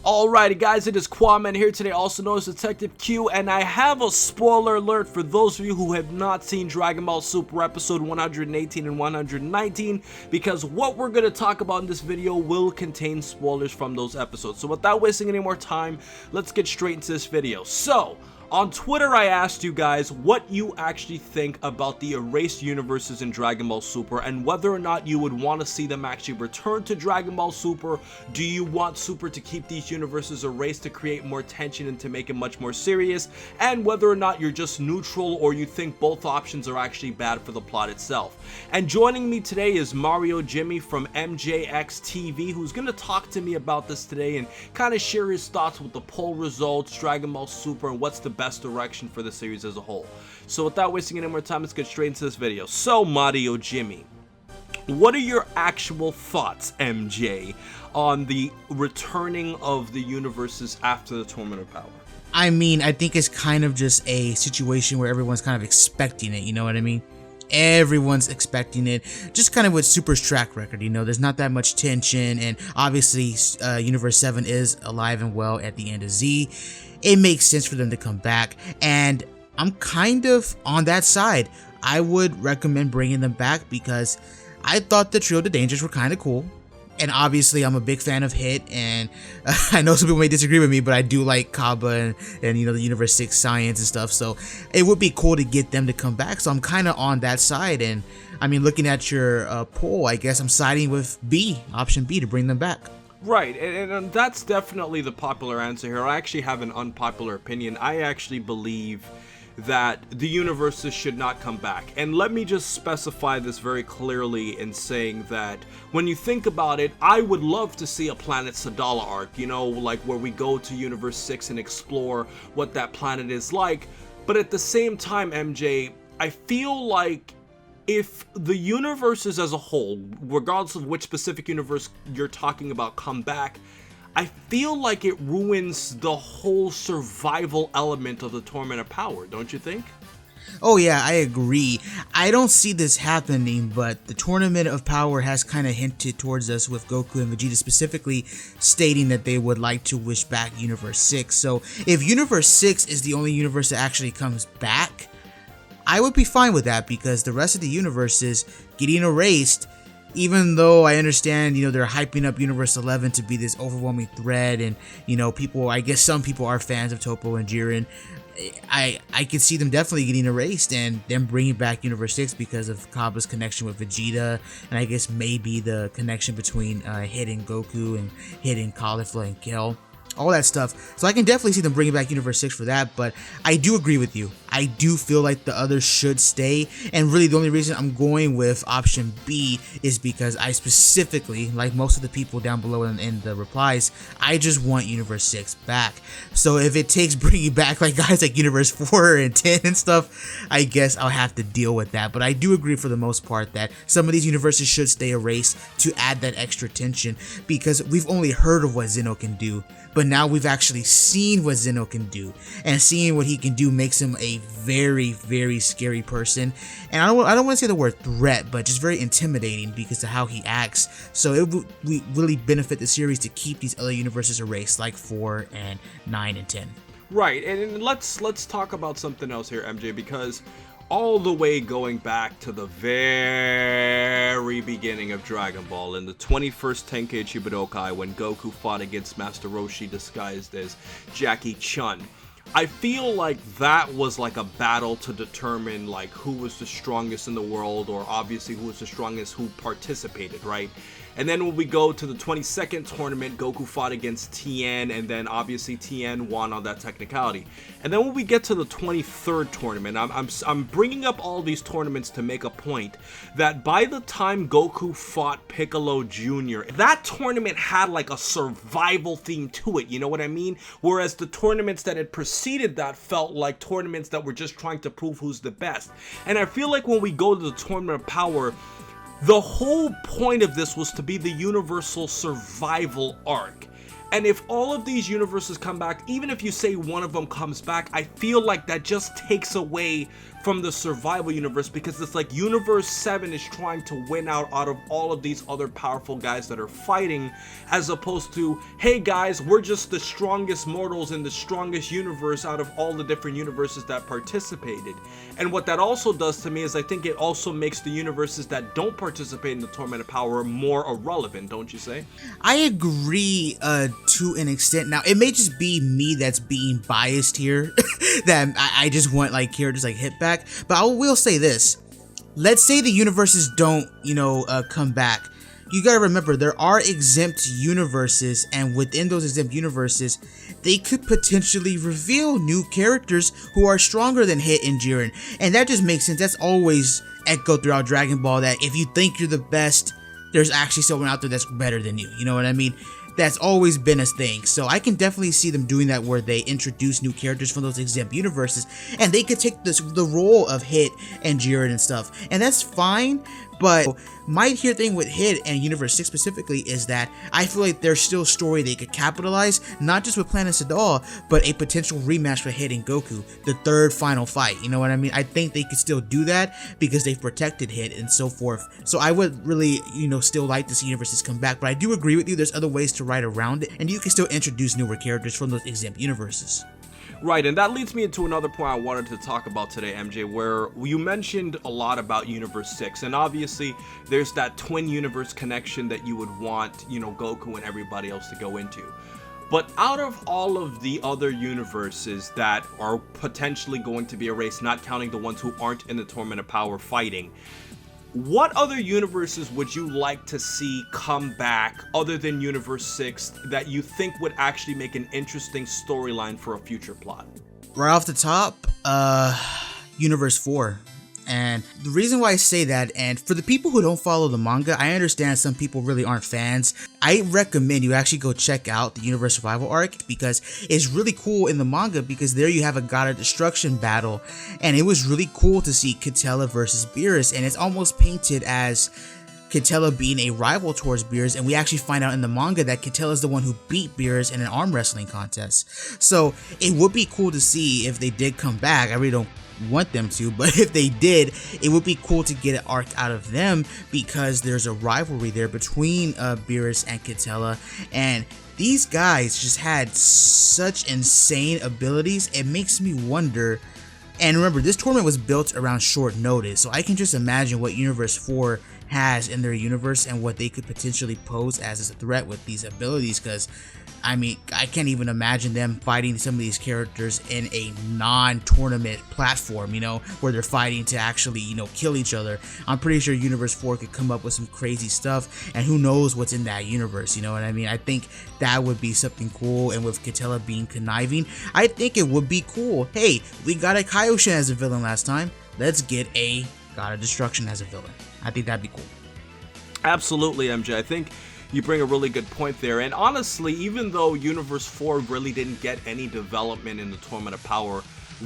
Alrighty guys, it is Quaman here today, also known as Detective Q, and I have a spoiler alert for those of you who have not seen Dragon Ball Super episode 118 and 119, because what we're going to talk about in this video will contain spoilers from those episodes. So without wasting any more time, let's get straight into this video. So, on Twitter, I asked you guys what you actually think about the erased universes in Dragon Ball Super and whether or not you would want to see them actually return to Dragon Ball Super. Do you want Super to keep these universes erased to create more tension and to make it much more serious? And whether or not you're just neutral or you think both options are actually bad for the plot itself. And joining me today is Mario Jimmy from MJX TV, who's going to talk to me about this today and kind of share his thoughts with the poll results, Dragon Ball Super, and what's the best direction for the series as a whole. So without wasting any more time, let's get straight into this video. So Mario Jimmy, what are your actual thoughts, MJ, on the returning of the universes after the Tournament of Power? I mean, I think it's kind of just a situation where everyone's kind of expecting it, you know what I mean? Everyone's expecting it, just kind of with Super's track record, you know, there's not that much tension, and obviously Universe 7 is alive and well at the end of Z. It makes sense for them to come back, and I'm kind of on that side. I would recommend bringing them back because I thought the Trio of the Dangers were kind of cool, and obviously I'm a big fan of Hit, and I know some people may disagree with me, but I do like Kaba and you know, the Universe 6 science and stuff, so it would be cool to get them to come back, so I'm kind of on that side. And I mean, looking at your poll, I guess I'm siding with B, option B, to bring them back. Right, and that's definitely the popular answer here. I actually have an unpopular opinion. I actually believe that the universes should not come back. And let me just specify this very clearly in saying that when you think about it, I would love to see a Planet Sadala arc, you know, like where we go to Universe 6 and explore what that planet is like. But at the same time, MJ, I feel like if the universes as a whole, regardless of which specific universe you're talking about, come back, I feel like it ruins the whole survival element of the Tournament of Power, don't you think? Oh yeah, I agree. I don't see this happening, but the Tournament of Power has kind of hinted towards us with Goku and Vegeta specifically stating that they would like to wish back Universe 6. So if Universe 6 is the only universe that actually comes back, I would be fine with that, because the rest of the universes getting erased, even though I understand, you know, they're hyping up Universe 11 to be this overwhelming threat, and, you know, people, I guess some people are fans of Toppo and Jiren, I can see them definitely getting erased and them bringing back Universe 6 because of Kaba's connection with Vegeta, and I guess maybe the connection between Hit and Goku and Hit and Caulifla and Kale. All that stuff. So I can definitely see them bringing back Universe 6 for that, but I do agree with you. I do feel like the others should stay, and really the only reason I'm going with option B is because I specifically, like most of the people down below in the replies, I just want Universe 6 back. So if it takes bringing back like guys like Universe 4 and 10 and stuff, I guess I'll have to deal with that. But I do agree for the most part that some of these universes should stay erased to add that extra tension, because we've only heard of what Zeno can do, but now we've actually seen what Zeno can do, and seeing what he can do makes him a very, very scary person. And I don't want to say the word threat, but just very intimidating because of how he acts. So it would really benefit the series to keep these other universes erased, like 4 and 9 and 10. Right, and let's talk about something else here, MJ, because all the way going back to the very beginning of Dragon Ball in the 21st Tenkaichi Budokai, when Goku fought against Master Roshi disguised as Jackie Chun, I feel like that was like a battle to determine like who was the strongest in the world, or obviously who was the strongest who participated, right? And then when we go to the 22nd tournament, Goku fought against Tien, and then obviously Tien won on that technicality. And then when we get to the 23rd tournament, I'm bringing up all these tournaments to make a point that by the time Goku fought Piccolo Jr., that tournament had like a survival theme to it, you know what I mean? Whereas the tournaments that had preceded that felt like tournaments that were just trying to prove who's the best. And I feel like when we go to the Tournament of Power, the whole point of this was to be the universal survival arc. And if all of these universes come back, even if you say one of them comes back, I feel like that just takes away from the survival universe, because it's like universe 7 is trying to win out of all of these other powerful guys that are fighting, as opposed to, hey guys, we're just the strongest mortals in the strongest universe out of all the different universes that participated. And what that also does to me is I think it also makes the universes that don't participate in the Tournament of Power more irrelevant, don't you say? I agree to an extent. Now, it may just be me that's being biased here, that I just want like characters like hit back, but I will say this. Let's say the universes don't, come back. You gotta remember, there are exempt universes, and within those exempt universes, they could potentially reveal new characters who are stronger than Hit and Jiren. And that just makes sense. That's always echoed throughout Dragon Ball, that if you think you're the best, there's actually someone out there that's better than you. You know what I mean? That's always been a thing. So I can definitely see them doing that, where they introduce new characters from those exempt universes, and they could take the role of Hit and Jiren and stuff, and that's fine. But my here thing with Hit and Universe 6 specifically is that I feel like there's still a story they could capitalize, not just with Planet Sadal, but a potential rematch for Hit and Goku, the third final fight. You know what I mean? I think they could still do that because they've protected Hit and so forth. So I would really, still like to see universes come back, but I do agree with you, there's other ways to write around it, and you can still introduce newer characters from those exempt universes. Right, and that leads me into another point I wanted to talk about today, MJ, where you mentioned a lot about Universe 6, and obviously there's that twin universe connection that you would want, Goku and everybody else to go into. But out of all of the other universes that are potentially going to be erased, not counting the ones who aren't in the Tournament of Power fighting, what other universes would you like to see come back other than Universe 6 that you think would actually make an interesting storyline for a future plot? Right off the top, Universe 4. And the reason why I say that, and for the people who don't follow the manga, I understand some people really aren't fans. I recommend you actually go check out the Universe Survival arc, because it's really cool in the manga, because there you have a God of Destruction battle, and it was really cool to see Kitella versus Beerus, and it's almost painted as Kitella being a rival towards Beerus, and we actually find out in the manga that Kitella is the one who beat Beerus in an arm wrestling contest. So it would be cool to see if they did come back. I really don't want them to, but if they did, it would be cool to get an arc out of them, because there's a rivalry there between Beerus and Kitella, and these guys just had such insane abilities. It makes me wonder. And remember, this tournament was built around short notice, so I can just imagine what Universe 4 has in their universe and what they could potentially pose as a threat with these abilities, because I can't even imagine them fighting some of these characters in a non-tournament platform, where they're fighting to actually, kill each other. I'm pretty sure Universe 4 could come up with some crazy stuff, and who knows what's in that universe, you know what I mean? I think that would be something cool, and with Kitella being conniving, I think it would be cool. Hey, we got a Kaioshin as a villain last time, let's get a God of Destruction as a villain. I think that'd be cool. Absolutely, MJ. I think you bring a really good point there. And honestly, even though Universe 4 really didn't get any development in the Tournament of Power,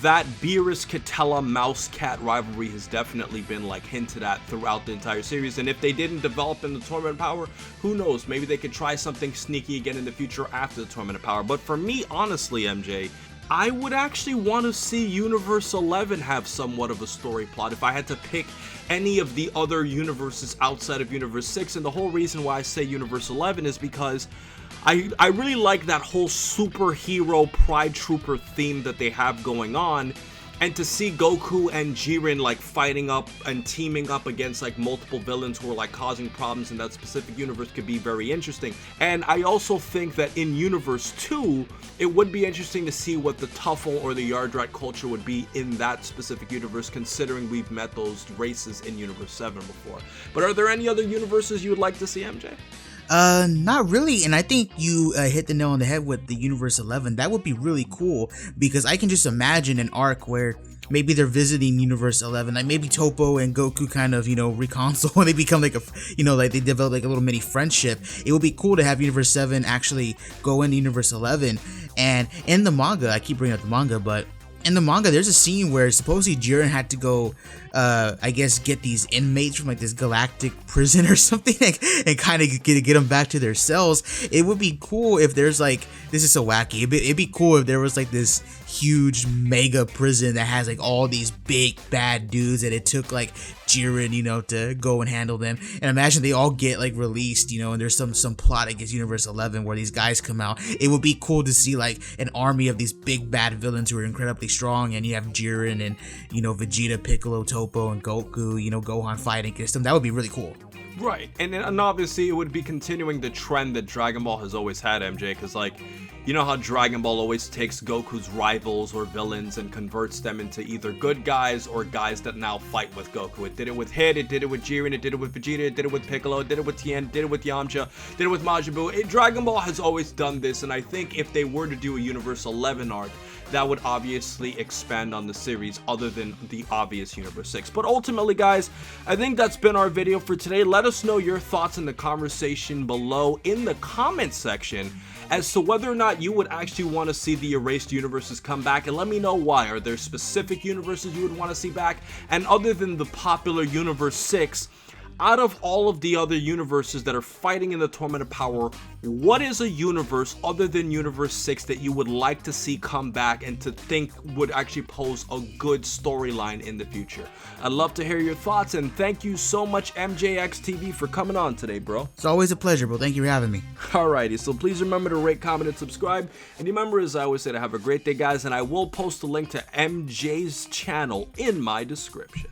that Beerus, Kitella, Mouse Cat rivalry has definitely been hinted at throughout the entire series. And if they didn't develop in the Tournament of Power, who knows? Maybe they could try something sneaky again in the future after the Tournament of Power. But for me, honestly, MJ, I would actually want to see Universe 11 have somewhat of a story plot if I had to pick any of the other universes outside of Universe 6. And the whole reason why I say Universe 11 is because I really like that whole superhero Pride Trooper theme that they have going on. And to see Goku and Jiren fighting up and teaming up against multiple villains who are causing problems in that specific universe could be very interesting. And I also think that in Universe 2, it would be interesting to see what the Tuffle or the Yardrat culture would be in that specific universe, considering we've met those races in Universe 7 before. But are there any other universes you would like to see, MJ? Not really, and I think you hit the nail on the head with the Universe 11. That would be really cool, because I can just imagine an arc where maybe they're visiting Universe 11, maybe Toppo and Goku kind of, reconcile and they become they develop a little mini friendship. It would be cool to have Universe 7 actually go into Universe 11, and in the manga, I keep bringing up the manga, but in the manga, there's a scene where supposedly Jiren had to go I guess get these inmates from like this galactic prison or something, and kind of get them back to their cells. It would be cool if there's like, this is so wacky, it'd be cool if there was like this huge mega prison that has like all these big bad dudes, and it took like Jiren, you know, to go and handle them. And imagine they all get like released, you know, and there's some plot against Universe 11 where these guys come out. It would be cool to see like an army of these big bad villains who are incredibly strong, and you have Jiren and, you know, Vegeta, Piccolo, Toppo, and Goku, you know, Gohan fighting against them. That would be really cool. Right, and obviously it would be continuing the trend that Dragon Ball has always had, MJ, because like, you know how Dragon Ball always takes Goku's rivals or villains and converts them into either good guys or guys that now fight with Goku. It did it with Hit, it did it with Jiren, it did it with Vegeta, it did it with Piccolo, it did it with Tien, it did it with Yamcha, did it with Majin Buu. Dragon Ball has always done this, and I think if they were to do a Universe 11 arc, that would obviously expand on the series other than the obvious Universe 6. But ultimately, guys, I think that's been our video for today. Let us know your thoughts in the conversation below in the comments section as to whether or not you would actually want to see the erased universes come back, and let me know why. Are there specific universes you would want to see back? And other than the popular Universe 6, out of all of the other universes that are fighting in the Tournament of Power, what is a universe other than Universe 6 that you would like to see come back and to think would actually pose a good storyline in the future? I'd love to hear your thoughts, and thank you so much, MJXTV, for coming on today, bro. It's always a pleasure, bro. Thank you for having me. Alrighty, so please remember to rate, comment, and subscribe. And remember, as I always say, to have a great day, guys, and I will post a link to MJ's channel in my description.